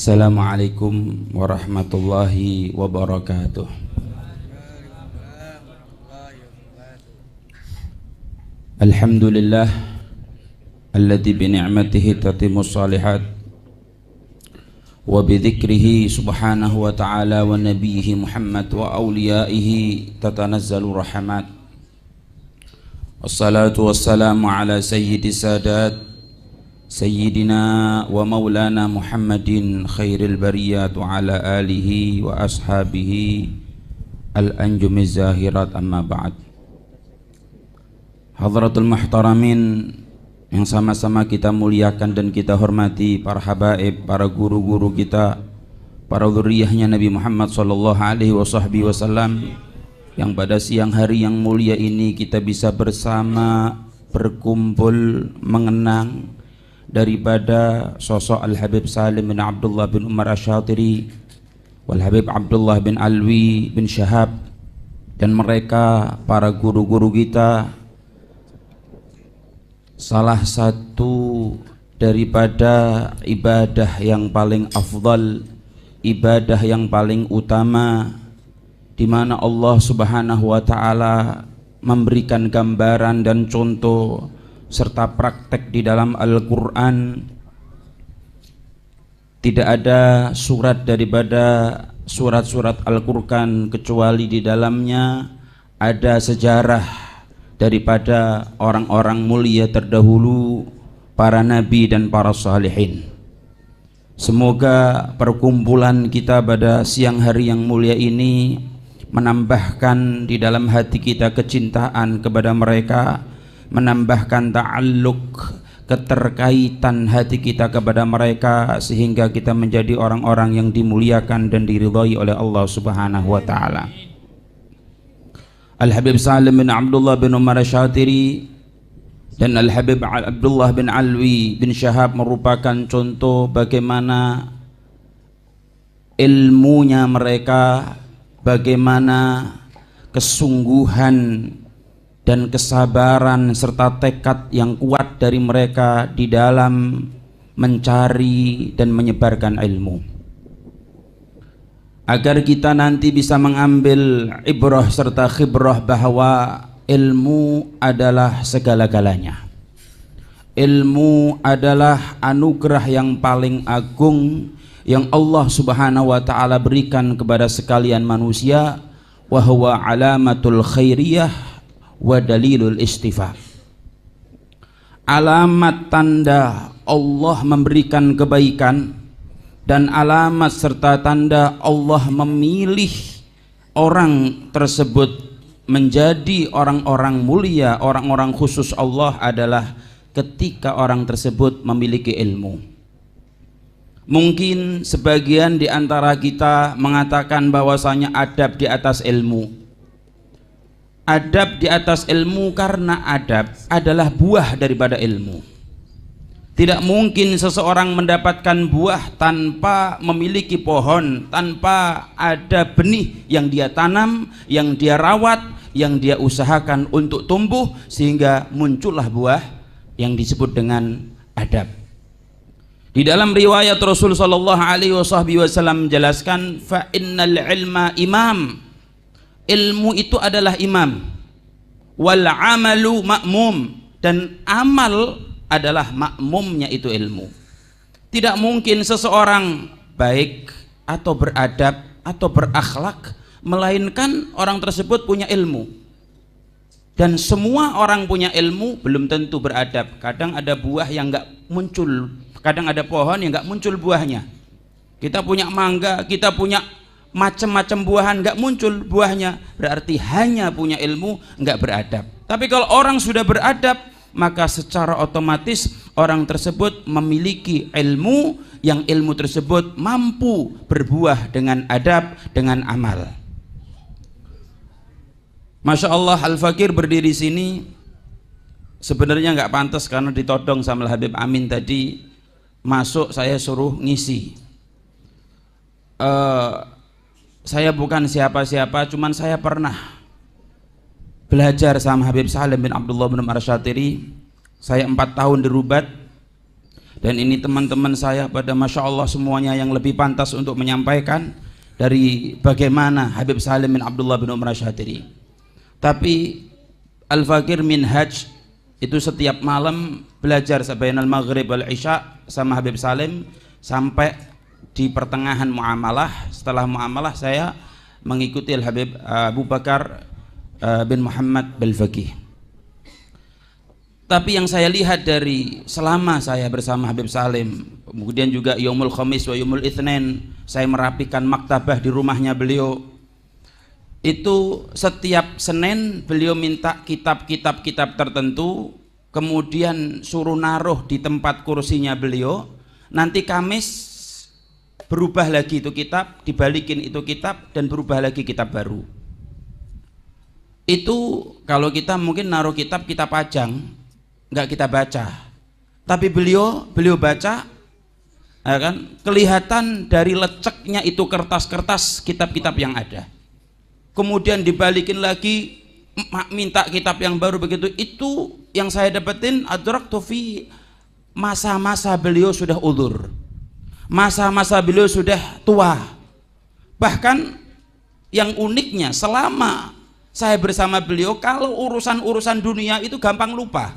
Assalamualaikum warahmatullahi wabarakatuh. Alhamdulillah alladzi bi ni'matihi tatimmus shalihat wa bi dzikrihi subhanahu wa ta'ala wa nabiyhi Muhammad wa awliyaihi tatanazzalu rahmat. Wassalatu wassalamu ala sayyidis sadat Sayyidina wa maulana Muhammadin khairil bariyat wa ala alihi wa ashabihi al-anjumiz zahirat, amma ba'd. Hadratul muhtaramin yang sama-sama kita muliakan dan kita hormati, para habaib, para guru-guru kita, para dzurriyyahnya Nabi Muhammad sallallahu alaihi wasallam, yang pada siang hari yang mulia ini kita bisa bersama berkumpul mengenang daripada sosok Al-Habib Salim bin Abdullah bin Umar Asy-Syatiri wal Habib Abdullah bin Alwi bin Syahab, dan mereka para guru-guru kita. Salah satu daripada ibadah yang paling afdal, ibadah yang paling utama, di mana Allah Subhanahu wa ta'ala memberikan gambaran dan contoh serta praktek di dalam Al-Quran. Tidak ada surat daripada surat-surat Al-Quran kecuali di dalamnya ada sejarah daripada orang-orang mulia terdahulu, para nabi dan para salihin. Semoga perkumpulan kita pada siang hari yang mulia ini menambahkan di dalam hati kita kecintaan kepada mereka, menambahkan ta'alluq, keterkaitan hati kita kepada mereka, sehingga kita menjadi orang-orang yang dimuliakan dan diridhai oleh Allah Subhanahu wa ta'ala. Al-Habib Salim bin Abdullah bin Umar Asy-Syatiri dan Al-Habib Abdullah bin Alwi bin Syahab merupakan contoh bagaimana ilmunya mereka, bagaimana kesungguhan dan kesabaran serta tekad yang kuat dari mereka di dalam mencari dan menyebarkan ilmu, agar kita nanti bisa mengambil ibrah serta khibrah bahwa ilmu adalah segala-galanya. Ilmu adalah anugerah yang paling agung yang Allah Subhanahu wa ta'ala berikan kepada sekalian manusia, wa huwa alamatul khairiyah wa dalilul istifa. Alamat tanda Allah memberikan kebaikan dan alamat serta tanda Allah memilih orang tersebut menjadi orang-orang mulia, orang-orang khusus Allah adalah ketika orang tersebut memiliki ilmu. Mungkin sebagian di antara kita mengatakan bahwasanya adab di atas ilmu. Adab di atas ilmu karena adab adalah buah daripada ilmu. Tidak mungkin seseorang mendapatkan buah tanpa memiliki pohon, tanpa ada benih yang dia tanam, yang dia rawat, yang dia usahakan untuk tumbuh sehingga muncullah buah yang disebut dengan adab. Di dalam riwayat Rasul sallallahu alaihi wasallam menjelaskan, fa innal ilma imam. Ilmu itu adalah imam, wal amalu ma'mum, dan amal adalah makmumnya itu ilmu. Tidak mungkin seseorang baik atau beradab atau berakhlak melainkan orang tersebut punya ilmu. Dan semua orang punya ilmu belum tentu beradab. Kadang ada buah yang enggak muncul, kadang ada pohon yang enggak muncul buahnya. Kita punya mangga, kita punya macam-macam buahan, enggak muncul buahnya, berarti hanya punya ilmu, enggak beradab. Tapi kalau orang sudah beradab, maka secara otomatis orang tersebut memiliki ilmu, yang ilmu tersebut mampu berbuah dengan adab, dengan amal. Masya Allah, Al-Fakir berdiri sini sebenarnya enggak pantas karena ditodong sama Habib Amin tadi. Masuk saya suruh ngisi. Saya bukan siapa-siapa, cuman saya pernah belajar sama Habib Salim bin Abdullah bin Umar Asy-Syatiri. Saya 4 tahun di Rubat, Dan ini teman-teman saya pada Masya Allah semuanya yang lebih pantas untuk menyampaikan dari bagaimana Habib Salim bin Abdullah bin Umar Syatiri. Tapi Al-Fakir Minhaj itu setiap malam belajar sebainal maghrib wal isya sama Habib Salim sampai di pertengahan muamalah. Setelah muamalah saya mengikuti Al-Habib Abu Bakar bin Muhammad Balfaqih. Tapi yang saya lihat dari selama saya bersama Habib Salim, kemudian juga Yaumul Khamis wa Yaumul Itsnin, saya merapikan maktabah di rumahnya beliau. Itu setiap Senin beliau minta kitab-kitab tertentu, kemudian suruh naruh di tempat kursinya beliau. Nanti Kamis berubah lagi itu kitab, dibalikin itu kitab, dan berubah lagi kitab baru. Itu kalau kita mungkin naruh kitab kita pajang, nggak kita baca, tapi beliau baca, ya kan, kelihatan dari leceknya itu kertas-kertas kitab-kitab yang ada. Kemudian dibalikin lagi, minta kitab yang baru begitu. Itu yang saya dapetin adraktu fi masa-masa beliau sudah udzur, masa-masa beliau sudah tua. Bahkan yang uniknya selama saya bersama beliau, kalau urusan-urusan dunia itu gampang lupa.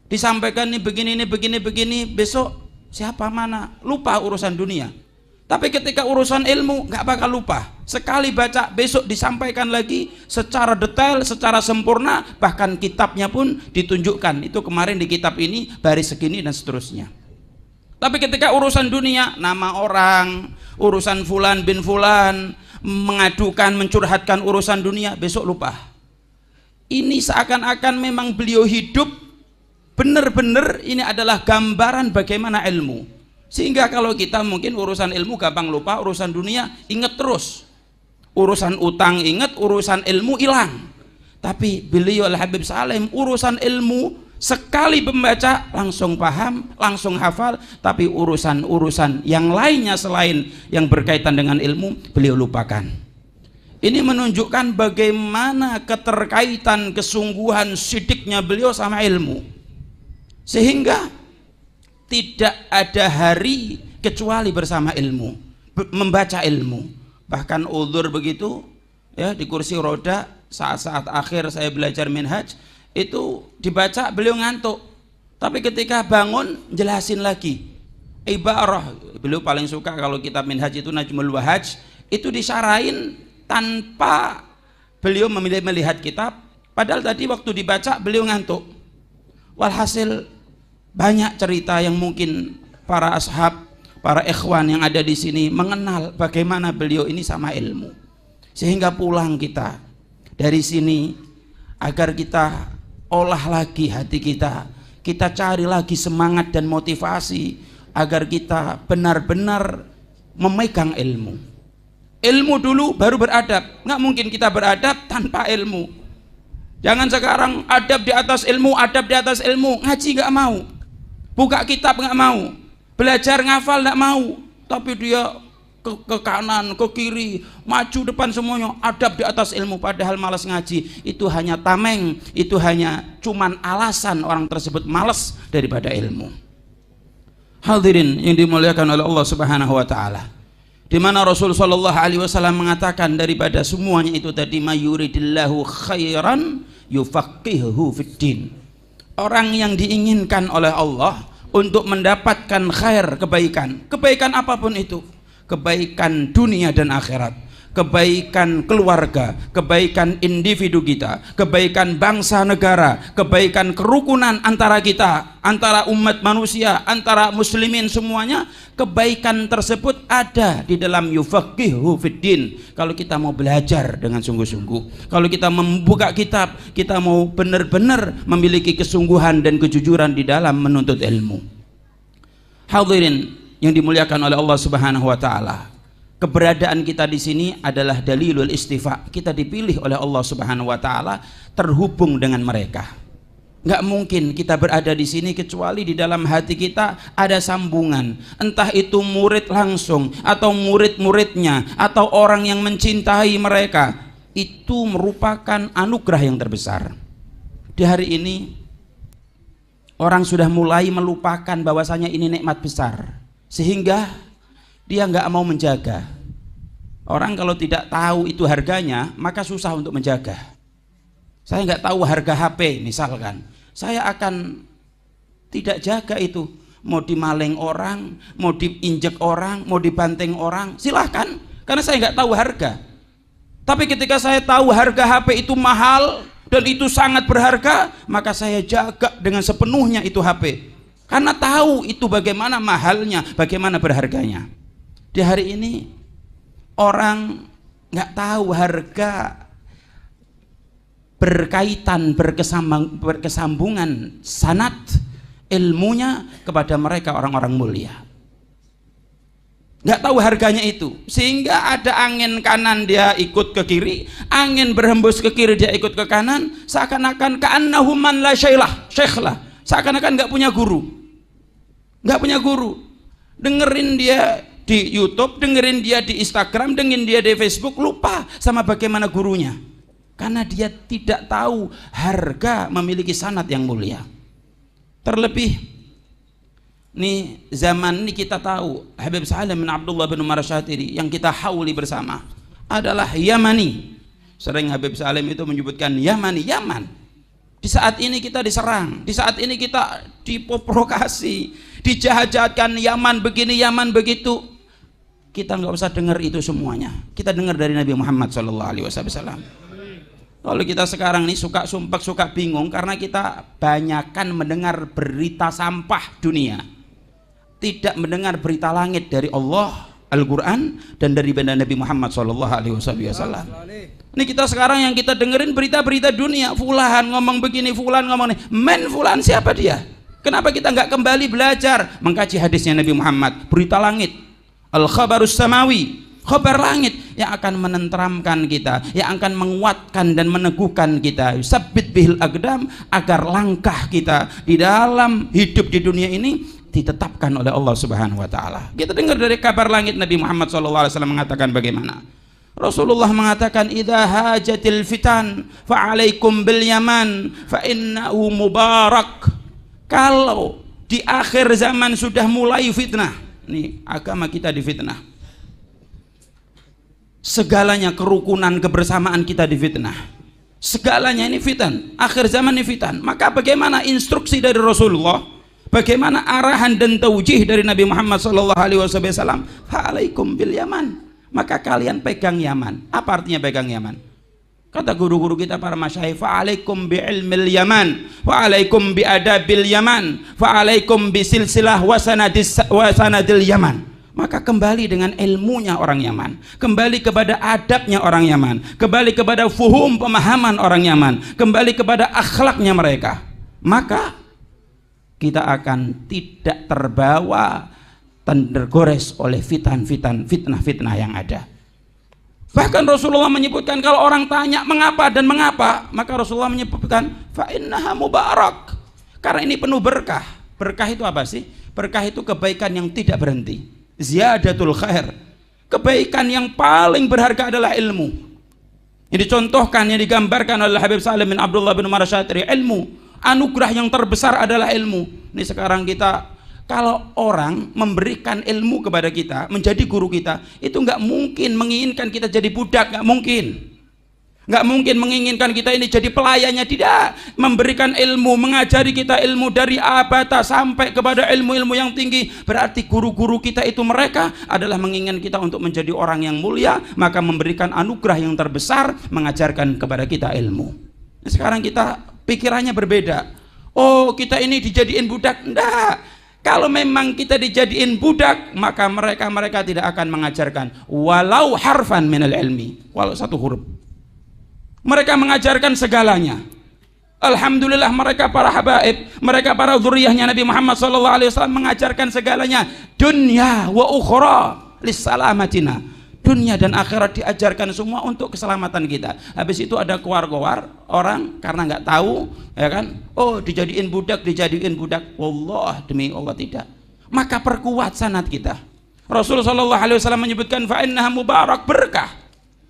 Disampaikan ini begini, besok siapa mana, lupa urusan dunia. Tapi ketika urusan ilmu nggak bakal lupa. Sekali baca besok disampaikan lagi secara detail, secara sempurna, bahkan kitabnya pun ditunjukkan. Itu kemarin di kitab ini baris segini dan seterusnya. Tapi ketika urusan dunia, nama orang, urusan fulan bin fulan, mengadukan, mencurhatkan urusan dunia, besok lupa. Ini seakan-akan memang beliau hidup benar-benar ini adalah gambaran bagaimana ilmu. Sehingga kalau kita mungkin urusan ilmu gampang lupa, urusan dunia ingat terus, urusan utang ingat, urusan ilmu hilang. Tapi beliau Al-Habib Salim urusan ilmu sekali membaca langsung paham, langsung hafal. Tapi urusan-urusan yang lainnya selain yang berkaitan dengan ilmu beliau lupakan. Ini menunjukkan bagaimana keterkaitan, kesungguhan sidiknya beliau sama ilmu. Sehingga tidak ada hari kecuali bersama ilmu, membaca ilmu. Bahkan udzur begitu ya, di kursi roda saat-saat akhir saya belajar minhaj itu dibaca beliau ngantuk, tapi ketika bangun jelasin lagi ibarah. Beliau paling suka kalau kitab minhaj itu Najmul Wahaj, itu disyarahin tanpa beliau melihat kitab, padahal tadi waktu dibaca beliau ngantuk. Walhasil banyak cerita yang mungkin para ashab, para ikhwan yang ada di sini mengenal bagaimana beliau ini sama ilmu. Sehingga pulang kita dari sini agar kita olah lagi hati kita, kita cari lagi semangat dan motivasi agar kita benar-benar memegang ilmu. Ilmu dulu baru beradab. Nggak mungkin kita beradab tanpa ilmu. Jangan sekarang adab di atas ilmu, adab di atas ilmu, ngaji nggak mau, buka kitab nggak mau, belajar ngafal nggak mau, tapi dia ke kanan, ke kiri, maju depan semuanya, adab di atas ilmu, padahal malas ngaji. Itu hanya tameng, itu hanya cuman alasan orang tersebut malas daripada ilmu. Hadirin yang dimuliakan oleh Allah Subhanahu wa taala, di mana Rasul sallallahu alaihi wasallam mengatakan daripada semuanya itu tadi, mayuridillahu khairan yufaqihuhu fiddin. Orang yang diinginkan oleh Allah untuk mendapatkan khair, kebaikan apapun itu, kebaikan dunia dan akhirat, kebaikan keluarga, kebaikan individu kita, kebaikan bangsa negara, kebaikan kerukunan antara kita, antara umat manusia, antara muslimin semuanya, kebaikan tersebut ada di dalam yufaqihu fiddin. Kalau kita mau belajar dengan sungguh-sungguh, kalau kita membuka kitab, kita mau benar-benar memiliki kesungguhan dan kejujuran di dalam menuntut ilmu. Hadirin yang dimuliakan oleh Allah Subhanahu wa taala, keberadaan kita di sini adalah dalilul istifa. Kita dipilih oleh Allah Subhanahu wa taala terhubung dengan mereka. Nggak mungkin kita berada di sini kecuali di dalam hati kita ada sambungan, entah itu murid langsung atau murid-muridnya atau orang yang mencintai mereka. Itu merupakan anugerah yang terbesar. Di hari ini Orang sudah mulai melupakan bahwasanya ini nikmat besar, sehingga dia nggak mau menjaga. Orang kalau tidak tahu itu harganya, maka susah untuk menjaga. Saya nggak tahu harga HP misalkan, saya akan tidak jaga itu. Mau dimaling orang, mau diinjek orang, mau dibanting orang, silahkan, karena saya nggak tahu harga. Tapi ketika saya tahu harga HP itu mahal dan itu sangat berharga, maka saya jaga dengan sepenuhnya itu HP, karena tahu itu bagaimana mahalnya, bagaimana berharganya. Di hari ini orang nggak tahu harga berkaitan, berkesambungan sanad ilmunya kepada mereka orang-orang mulia, nggak tahu harganya itu, sehingga ada angin kanan dia ikut ke kiri, angin berhembus ke kiri dia ikut ke kanan, seakan-akan ka'annahu man la syaikh lah, seakan-akan nggak punya guru, dengerin dia di YouTube, dengerin dia di Instagram, dengerin dia di Facebook, lupa sama bagaimana gurunya, karena dia tidak tahu harga memiliki sanad yang mulia. Terlebih nih zaman ini kita tahu Habib Salim bin Abdullah bin Umar Syatiri yang kita hauli bersama adalah Yamani. Sering Habib Salim itu menyebutkan Yamani, Yaman. Di saat ini kita diserang, di saat ini kita diprovokasi, dijahat-jahatkan, Yaman begini, Yaman begitu. Kita nggak usah dengar itu semuanya, kita dengar dari Nabi Muhammad SAW. Kalau kita sekarang ini suka sumpek, suka bingung karena kita banyakkan mendengar berita sampah dunia, tidak mendengar berita langit dari Allah, Al-Quran, dan dari benda Nabi Muhammad SAW. Ini kita sekarang yang kita dengerin berita-berita dunia, fulan ngomong begini, fulan ngomong ini, fulan siapa dia? Kenapa kita nggak kembali belajar mengkaji hadisnya Nabi Muhammad, berita langit, al-khabarus samawi, khabar langit yang akan menenteramkan kita, yang akan menguatkan dan meneguhkan kita, sabit bihil aqdam, agar langkah kita di dalam hidup di dunia ini ditetapkan oleh Allah Subhanahu wa taala. Kita dengar dari kabar langit Nabi Muhammad SAW mengatakan bagaimana? Rasulullah mengatakan, idza hajatil fitan fa'alaikum bil yaman fa innahu mubarak. Kalau di akhir zaman sudah mulai fitnah, nih agama kita difitnah, segalanya kerukunan kebersamaan kita difitnah, segalanya ini fitan, akhir zaman ini fitan. Maka bagaimana instruksi dari Rasulullah, bagaimana arahan dan taujih dari Nabi Muhammad SAW? Fa'alaikum bil yaman, maka kalian pegang Yaman. Apa artinya pegang Yaman? Kata guru-guru kita para masyayikh, fa'alaikum bi ilmil yaman, fa'alaikum bi adabil yaman, fa'alaikum bi silsilah wa sanadil yaman. Maka kembali dengan ilmunya orang Yaman, kembali kepada adabnya orang Yaman, kembali kepada fuhum pemahaman orang Yaman, kembali kepada akhlaknya mereka, maka kita akan tidak terbawa tergores oleh fitnah-fitnah yang ada. Bahkan Rasulullah menyebutkan, kalau orang tanya mengapa dan mengapa, maka Rasulullah menyebutkan fa innaha mubarak, karena ini penuh berkah. Berkah itu apa sih? Berkah itu kebaikan yang tidak berhenti, ziyadatul khair. Kebaikan yang paling berharga adalah ilmu. Yang dicontohkan, yang digambarkan oleh Habib Salim bin Abdullah bin Umar Syatiri, ilmu. Anugerah yang terbesar adalah ilmu. Ini sekarang kita, kalau orang memberikan ilmu kepada kita, menjadi guru kita, itu nggak mungkin menginginkan kita jadi budak, nggak mungkin. Nggak mungkin menginginkan kita ini jadi pelayannya, tidak. Memberikan ilmu, mengajari kita ilmu dari abata sampai kepada ilmu-ilmu yang tinggi, berarti guru-guru kita itu mereka adalah menginginkan kita untuk menjadi orang yang mulia, maka memberikan anugerah yang terbesar, mengajarkan kepada kita ilmu. Nah, sekarang kita pikirannya berbeda. Oh, kita ini dijadiin budak. Enggak. Kalau memang kita dijadiin budak, maka mereka tidak akan mengajarkan walau harfan minal ilmi, walau satu huruf. Mereka mengajarkan segalanya. Alhamdulillah, mereka para habaib, mereka para dzurriyyahnya Nabi Muhammad SAW mengajarkan segalanya. Dunya wa ukhra lissalamatina, dunia dan akhirat diajarkan semua untuk keselamatan kita. Habis itu ada keluar-keluar orang karena nggak tahu, ya kan? Oh, dijadiin budak. Wallah, demi Allah tidak. Maka perkuat sanad kita. Rasulullah SAW menyebutkan fa innaha mubarak, berkah.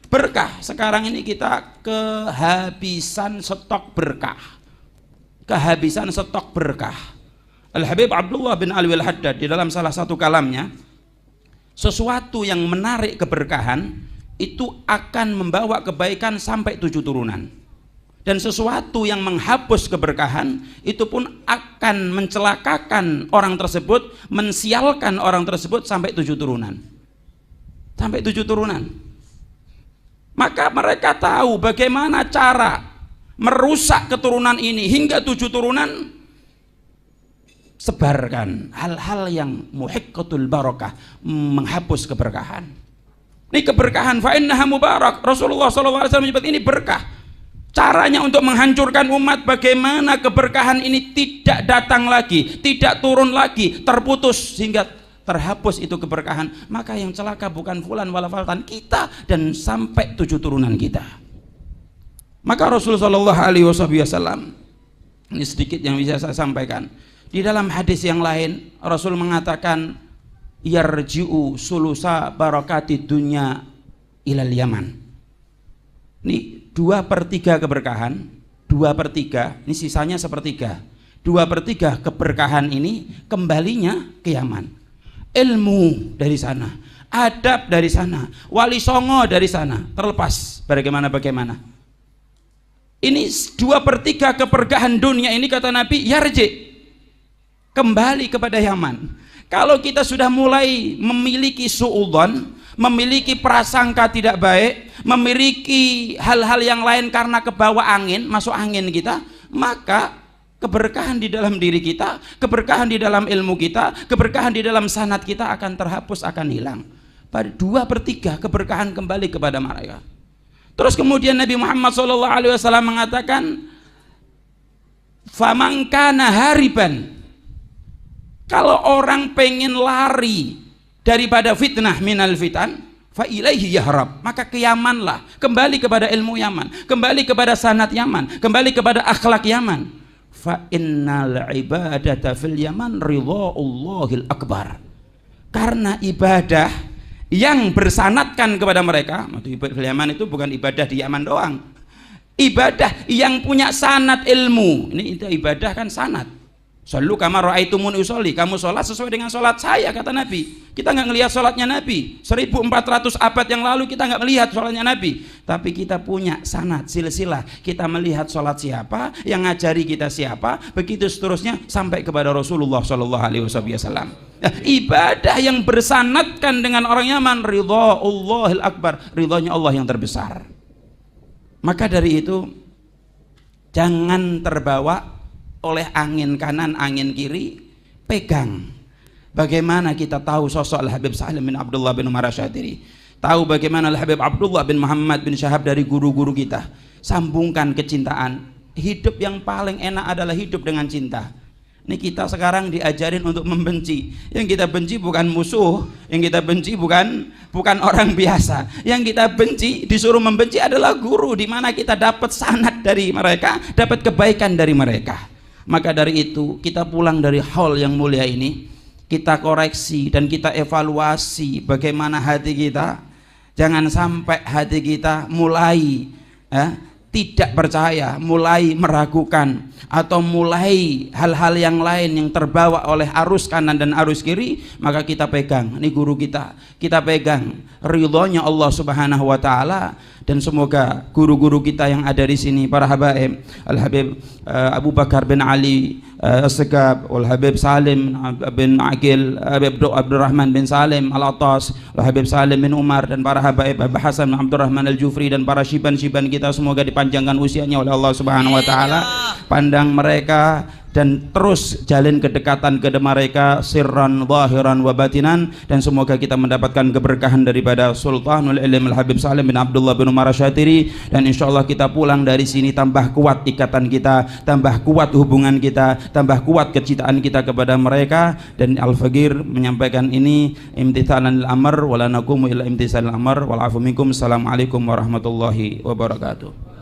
Berkah. Sekarang ini kita kehabisan stok berkah. Al-Habib Abdullah bin Alwi Al-Haddad di dalam salah satu kalamnya, sesuatu yang menarik keberkahan itu akan membawa kebaikan sampai 7 turunan, dan sesuatu yang menghapus keberkahan itu pun akan mencelakakan orang tersebut, mensialkan orang tersebut sampai 7 turunan. Sampai 7 turunan. Maka mereka tahu bagaimana cara merusak keturunan ini hingga 7 turunan. Sebarkan hal-hal yang muhiqqatul barakah, menghapus keberkahan. Ini keberkahan, fa innaha mubarak. Rasulullah SAW menyebut ini berkah. Caranya untuk menghancurkan umat, bagaimana keberkahan ini tidak datang lagi, tidak turun lagi, terputus sehingga terhapus itu keberkahan. Maka yang celaka bukan fulan wala faltan, kita dan sampai 7 turunan kita. Maka Rasulullah SAW, ini sedikit yang bisa saya sampaikan. Di dalam hadis yang lain Rasul mengatakan yarji'u sulusa barakati dunya ilal Yaman. Ini 2/3 keberkahan, 2/3, ini sisanya 1/3. 2/3 keberkahan ini kembalinya ke Yaman. Ilmu dari sana, adab dari sana, wali songo dari sana, terlepas bagaimana. Ini 2/3 keberkahan dunia ini, kata Nabi, yarji', kembali kepada Yaman. Kalau kita sudah mulai memiliki suudzon, memiliki prasangka tidak baik, memiliki hal-hal yang lain karena kebawa angin, masuk angin kita, maka keberkahan di dalam diri kita, keberkahan di dalam ilmu kita, keberkahan di dalam sanad kita akan terhapus, akan hilang. Pada 2/3 keberkahan kembali kepada mereka. Terus kemudian Nabi Muhammad SAW mengatakan, faman kana hariban, kalau orang pengen lari daripada fitnah minal fitan, fa ilaihi yahrab, maka ke Yamanlah, kembali kepada ilmu Yaman, kembali kepada sanad Yaman, kembali kepada akhlak Yaman. Fa innal ibadata fil Yaman ridhaullahil akbar, karena ibadah yang bersanadkan kepada mereka, fil Yaman itu bukan ibadah di Yaman doang, ibadah yang punya sanad ilmu. Ini itu ibadah kan sanad. Sallu kama ra'aitumuni usolli, kamu sholat sesuai dengan sholat saya, kata Nabi. Kita nggak ngelihat sholatnya Nabi 1400 abad yang lalu, kita nggak melihat sholatnya Nabi, tapi kita punya sanad silsilah, kita melihat sholat siapa, yang ngajari kita siapa, begitu seterusnya sampai kepada Rasulullah SAW. Ibadah yang bersanadkan dengan orang Yaman ridhaullahil akbar, ridhonya Allah yang terbesar. Maka dari itu jangan terbawa oleh angin kanan, angin kiri, pegang. Bagaimana kita tahu sosok Al-Habib Salim bin Abdullah bin Umar Asy'ari, tahu bagaimana Al-Habib Abdullah bin Muhammad bin Syahab dari guru-guru kita. Sambungkan kecintaan. Hidup yang paling enak adalah hidup dengan cinta. Ini kita sekarang diajarin untuk membenci. Yang kita benci bukan musuh, yang kita benci bukan orang biasa. Yang kita benci, disuruh membenci adalah guru, di mana kita dapat sanad dari mereka, dapat kebaikan dari mereka. Maka dari itu kita pulang dari haul yang mulia ini, kita koreksi dan kita evaluasi bagaimana hati kita. Jangan sampai hati kita mulai tidak percaya, mulai meragukan, atau mulai hal-hal yang lain yang terbawa oleh arus kanan dan arus kiri. Maka kita pegang, ini guru kita pegang ridhonya Allah Subhanahu wa Ta'ala. Dan semoga guru-guru kita yang ada di sini, para habaib, Al-Habib Abu Bakar bin Ali As-Segab, Al-Habib Salim bin Aqil, Habib Abdurrahman bin Salim Al-Attas, Al-Habib Salim bin Umar, dan para habaib Habib Hasan bin Abdurrahman Al-Jufri, dan para syiban-syiban kita, semoga dipanjangkan usianya oleh Allah Subhanahu wa Ta'ala. Pandang mereka dan terus jalin kedekatan kepada mereka sirran, zahiran, wa batinan, dan semoga kita mendapatkan keberkahan daripada Sultanul Ilm Al-Habib Salim bin Abdullah bin Umar Asy'ari. Dan insyaallah kita pulang dari sini tambah kuat ikatan kita, tambah kuat hubungan kita, tambah kuat kecintaan kita kepada mereka. Dan Al-Faqir menyampaikan ini imtithalan lil amr wa la naqumu illa imtithalil amr wal afu minkum. Assalamualaikum warahmatullahi wabarakatuh.